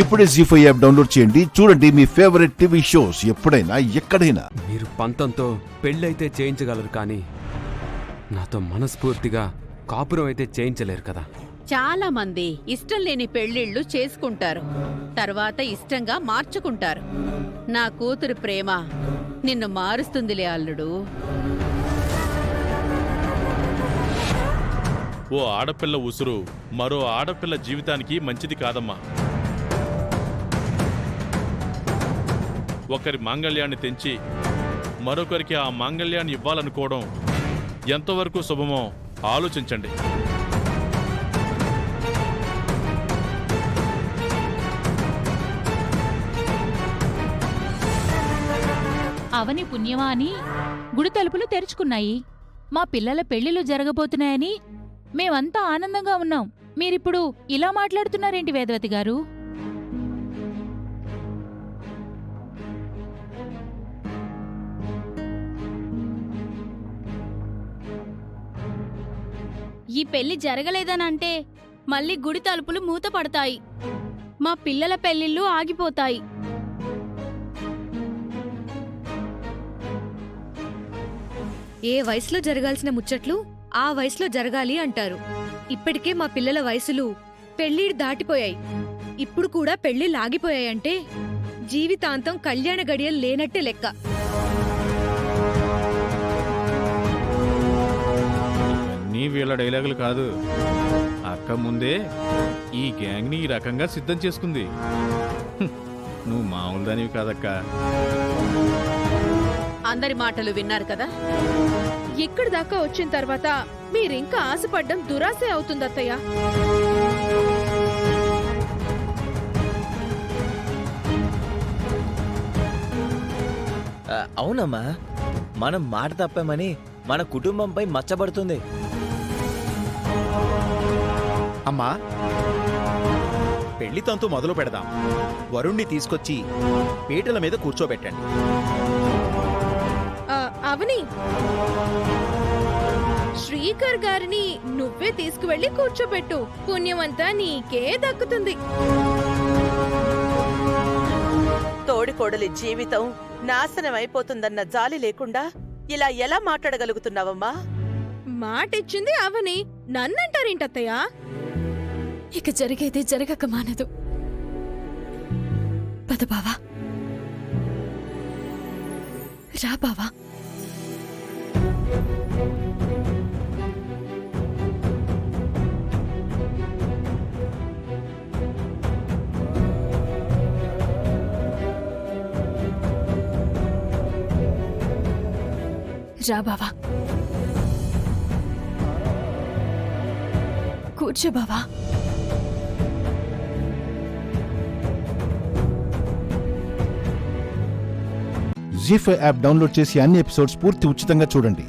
ఇప్పుడే జీ5 app download చేయండి. చూడండి మీ ఫేవరెట్ టీవీ షోస్ ఎప్పుడైనా ఎక్కడైనా. మీరు పంతంతో పెళ్ళైతే చేయించగలరు, కానీ నాతో మనస్ఫూర్తిగా కాపురం అయితే చేయించలేరు కదా. చాలా మంది ఇష్టం లేని పెళ్లిళ్ళు చేసుకుంటారు, తర్వాత ఇష్టంగా మార్చుకుంటారు. నా కూతురు ప్రేమ నిన్ను మారుస్తుందిలే అల్లుడు. ఓ ఆడపిల్ల ఉసురు మరో ఆడపిల్ల జీవితానికి మంచిది కాదమ్మా. ఒకరి మాంగళ్యాన్ని తెంచి మరొకరికి ఆ మాంగళ్యాన్ని ఇవ్వాలనుకోవడం ఎంతవరకు శుభమో ఆలోచించండి. అవని పుణ్యమా అని గుడి తలుపులు తెరుచుకున్నాయి. మా పిల్లల పెళ్లిళ్ళు జరగబోతున్నాయని మేమంతా ఆనందంగా ఉన్నాం. మీరిప్పుడు ఇలా మాట్లాడుతున్నారేంటి వేదవతి గారు? ఈ పెళ్లి జరగలేదనంటే మళ్ళీ గుడి తలుపులు మూత పడతాయి, మా పిల్లల పెళ్లిళ్ళు ఆగిపోతాయి. ఏ వయసులో జరగాల్సిన ముచ్చట్లు ఆ వయసులో జరగాలి అంటారు. ఇప్పటికే మా పిల్లల వయసులు పెళ్లిడి దాటిపోయాయి. ఇప్పుడు కూడా పెళ్లిళ్ళు ఆగిపోయాయంటే జీవితాంతం కళ్యాణ గడియలు లేనట్టే లెక్క. ఇవన్నీ వీళ్ళ డైలాగులు కాదు. అక్క ముందే ఈ గ్యాంగ్ని ఈ రకంగా సిద్ధం చేసుకుంది. నువ్వు మామూలు దానివి కాదక్కా. అందరి మాటలు విన్నారు కదా. ఇక్కడి దాకా వచ్చిన తర్వాత మీరింకా ఆశపడ్డం దురాశే అవుతుంది అత్తయ్య. అవునమ్మా, మనం మాట తప్పామని మన కుటుంబంపై మచ్చబడుతుంది. అమ్మా, పెళ్లి తంతు మొదలు పెడదాం. వరుణ్ణి తీసుకొచ్చి పీటల మీద కూర్చోబెట్టండి. అవని, శ్రీకర్ గారిని నువ్వే తీసుకువెళ్లి కూర్చోబెట్టు. పుణ్యమంతా నీకే దక్కుతుంది. తోడికోడలి జీవితం నాశనమైపోతుందన్న జాలి లేకుండా ఇలా ఎలా మాట్లాడగలుగుతున్నావమ్మా? మాటిచ్చింది అవని, నన్నంటారేంటత్తయ్యా? ఇక జరిగేది జరగక మానదు. పద బావా, రా బావా. రా బావా, కూర్చో బావా. జీ5 యాప్ డౌన్లోడ్ చేసి అన్ని ఎపిసోడ్స్ పూర్తి ఉచితంగా చూడండి.